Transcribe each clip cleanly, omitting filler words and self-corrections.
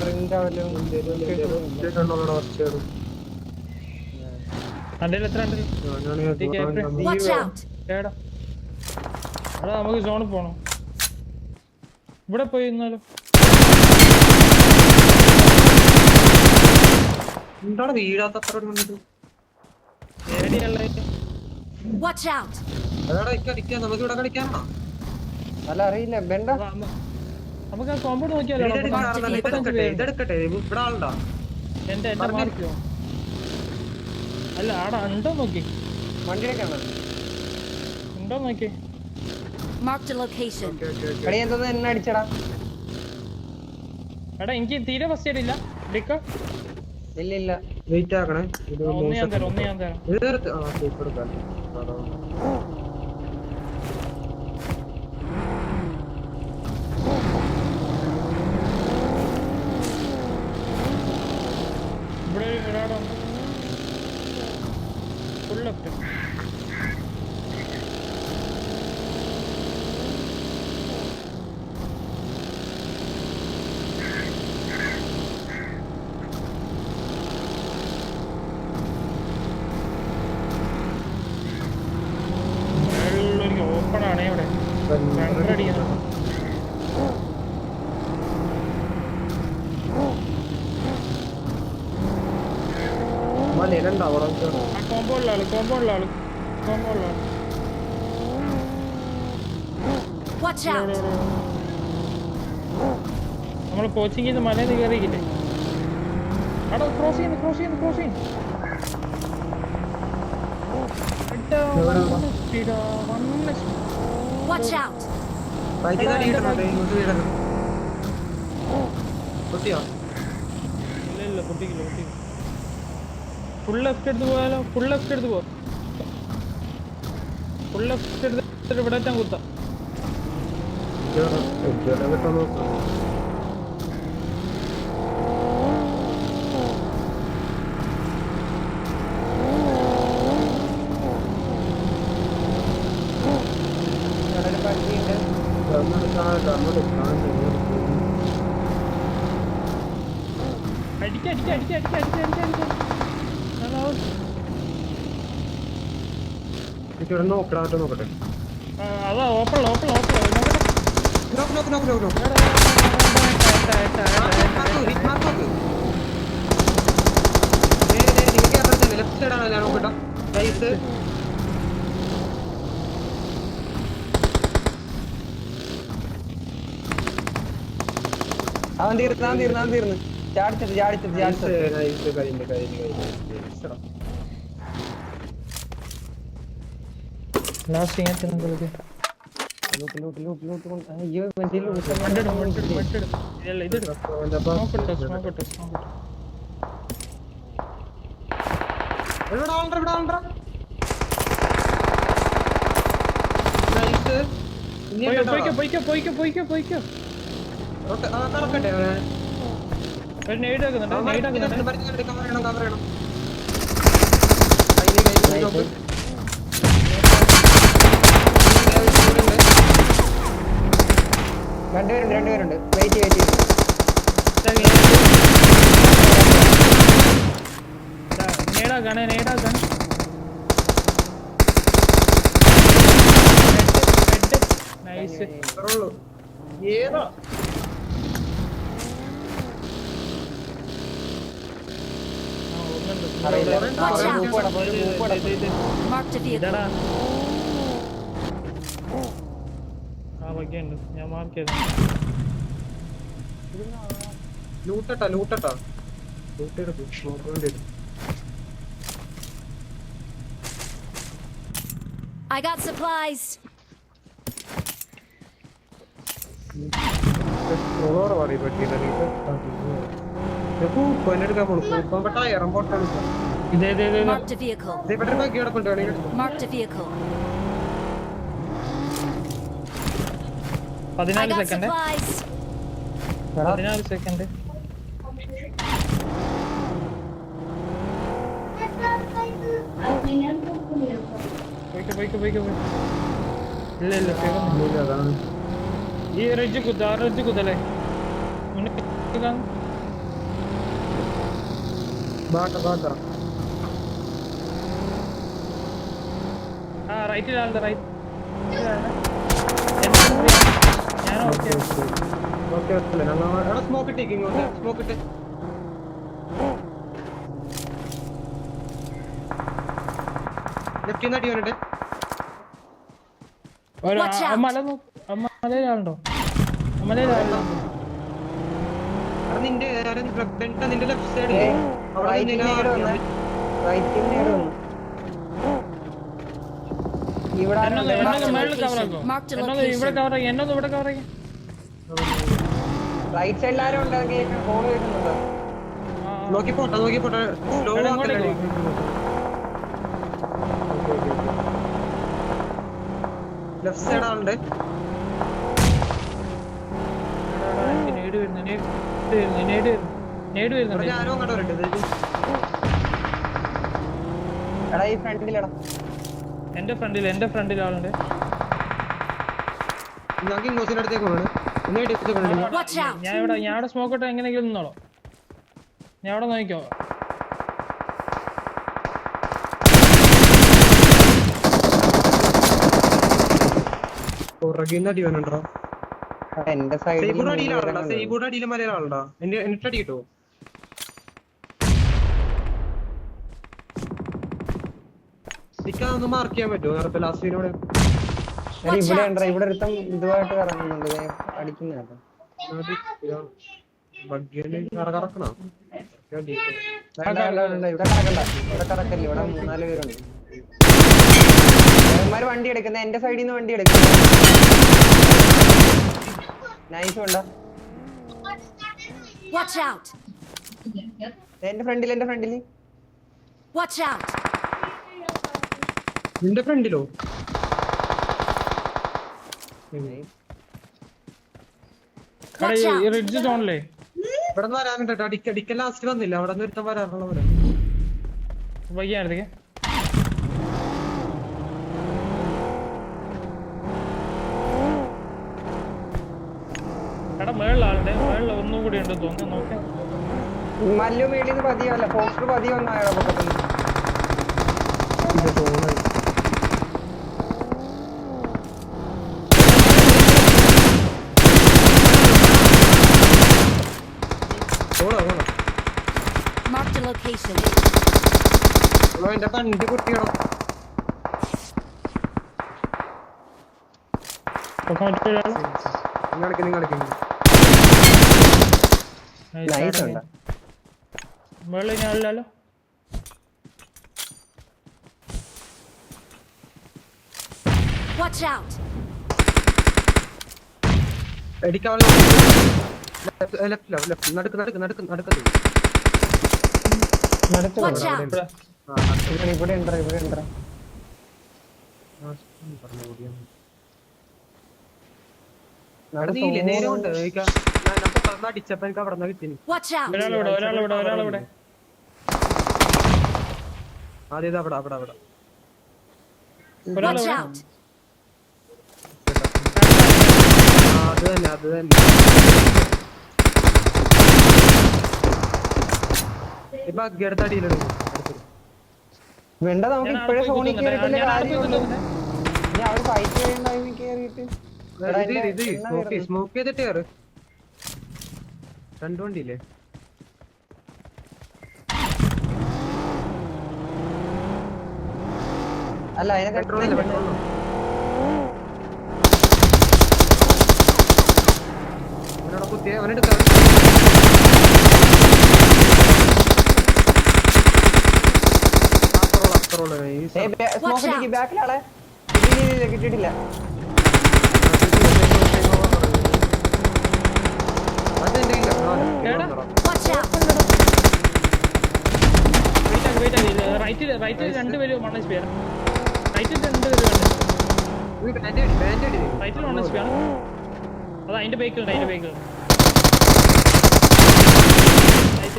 Drink ആവലും നമുക്ക് സോണിൽ പോണം. ഇവിടെ പോയി ഇന്നാലും എന്താണ് വീഴാത്തത്ര നമുക്ക് ഇവിടെ കളിക്കാനാണോ? അല്ല അറിയില്ല. നമുക്ക് കോമ്പൗണ്ട് നോക്കിയാലോ? ഇതെടുക്കട്ടെ, ഇവിടെ ആളുണ്ടോ? എന്റെ മാറിക്കോ. അല്ല ആടാ ഉണ്ടോ നോക്കി, വണ്ടിയൊക്കെയാണ് ഉണ്ടോ നോക്കി. എന്നെ അടിച്ചടാ. എടാ എനിക്ക് തീരെ ഫസ്റ്റ് എയ്ഡ് ഇല്ല. ഇല്ല വെയിറ്റ് ആക്കണേ. ഒന്ന് ഞാൻ തരാം. ഇവിടെ ഒരാളുണ്ട് ഫുൾ ലെഫ്റ്റ്. ഓപ്പൺ ആണേ ഇവിടെ രണ്ടടിയാണ്. കോമ്പൗണ്ടിലാള് നമ്മള് കോച്ചിങ് ചെയ്ത് മലയിൽ കയറിയില്ലേ? അവിടെ ക്രോസ് ചെയ്യുന്നു. ഇല്ല പൊട്ടിക്കില്ല. ഫുൾ ലെഫ്റ്റ് എടുത്ത് പോയാലോ? ഫുൾ ലെഫ്റ്റ് എടുത്ത് ഇവിടെ എത്താൻ കുത്താം. നോക്കട്ടെ. അതാ ഓപ്പൺ ലെഫ്റ്റ് സൈഡാണല്ലോ നോക്കട്ടോ. നൈസ്. അവൻ തീർന്ന് ചാടിച്ചിട്ട് ലാസ്റ്റ് പോയിക്കോ. രണ്ടുപേരുണ്ട്. വെയിറ്റ് ഏതാ ഞാൻ മാർക്ക് ചെയ്ത ലൂട്ടട്ടാ I got supplies. Marked a vehicle. Marked a vehicle. 14 second. പോയിക്കോ. ഇല്ല ഈ റെഡ്ജ് കുത്തല്ലേ? ബാട്ട ആ റൈറ്റിലാളുണ്ട് റൈറ്റ് ഞാൻ ഓക്കെ ഓക്കെ എടാ സ്മോക്ക് ഇട്ടേക്ക് ഇങ്ങോട്ട് സ്മോക്ക് ഇട്ട് ലെഫ്റ്റിൽ നിന്ന് അടി വന്നിട്ട് മലയിലാളുണ്ടോ മലയിലാളുണ്ടോ നിന്റെ നിന്റെ ലെഫ്റ്റ് സൈഡ് ഇവിടെ കവറാക്കി എന്നൊന്നും ഇവിടെ കവറാക്കി റൈറ്റ് സൈഡിൽ ആരും കോൾ കേൾക്കുന്നുണ്ടോ നോക്കി പോട്ടെ സ്ലോ ലെഫ്റ്റ് സൈഡ് ആളുണ്ട് ഞാനും അങ്ങോട്ട് വരട്ടെ എടാ ഈ ഫ്രണ്ടിലെടാ എന്റെ ഫ്രണ്ടിൽ ആളുണ്ട് നമുക്ക് ഇങ്ങോസിന്റെ അടുത്തേക്ക് പോകണം ഞാൻ ഇവിടെ സ്മോക്ക് ഇട്ട് എങ്ങനെയെങ്കിലും നിന്നോളോ ഞാൻ അവിടെ നോക്കിക്കോ അടി വന്നുണ്ടോ എന്റെ സൈഡിൽ മലയാളാളുണ്ടോ എന്നിട്ടടി കിട്ടുമോ ഒന്ന് മാർക്ക് ചെയ്യാൻ പറ്റുമോ നേരത്തെ ലാസ്റ്റിനോട് ഇവിടെ ഒരുത്തം ഇതുമായിട്ട് ഇറങ്ങുന്നുണ്ട് അടിക്കുന്ന ഇവിടെ കറക്കല്ല ഇവിടെ 3-4 പേരുണ്ട് വണ്ടി എടുക്കുന്ന എന്റെ സൈഡിൽ നിന്ന് വണ്ടി എടുക്കുന്ന നൈസ് ഉണ്ടോ എന്റെ ഫ്രണ്ടിൽ നിന്റെ ഫ്രണ്ടിലോ റിഡ്ജ് സോണിലേ ഇവിടെ നിന്ന് വരാനുണ്ട് അടിക്കൽ ലാസ്റ്റ് വന്നില്ല അവിടെ നിന്ന് ഒരുത്തം വരാനുള്ള പോലെ വൈകിയായിരുന്നേ എടാ മേളിലാളുണ്ട് മേളിൽ ഒന്നും കൂടി ഉണ്ട് തോന്നുന്നു നോക്കാം മല്ലു മേളിൽ നിന്ന് പതിയല്ല പോസ്റ്റർ പതിയ വന്നായോ പൊക്കത്തുനിന്ന് എന്റെ പണ്ട് കുട്ടികളോ മേളിൽ ഇനി ആളില്ലല്ലോ ഇവിടെ ഉണ്ട് നേരമുണ്ട് അടിച്ചപ്പോ എനിക്ക് അവിടെ നിന്ന് കിട്ടി ഒരാളിവിടെ അതേത് അവിടെ അത് തന്നെ ഇപ്പൊ അടുത്ത അടിയിലുണ്ട് വേണ്ട നമുക്ക് ഇപ്പോഴേ സോണിൽ കേറിയിട്ടില്ല കാര്യമുള്ളൂ ഇനി അവര് ഫൈറ്റ് ചെയ്യണ്ടായിരുന്നു കേറിയിട്ട് സ്മോക്ക് ചെയ്തിട്ട് കയറ് 2 വണ്ടിയില്ലേ അല്ല അതിനെ പെട്രോൾ കുത്തിയെ അവനെടുക്കാം ബാക്കിലാളെ കിട്ടിയിട്ടില്ല റൈറ്റിൽ രണ്ടുപേരും റൈറ്റിൽ അത് അതിന്റെ ബൈക്കിലുണ്ട്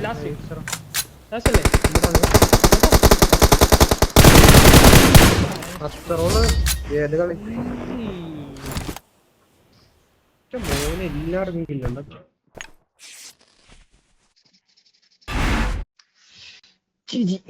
ലാസ്റ്റ് അല്ലേ ഏത് കളി മോനെ എല്ലാവർക്കും GG.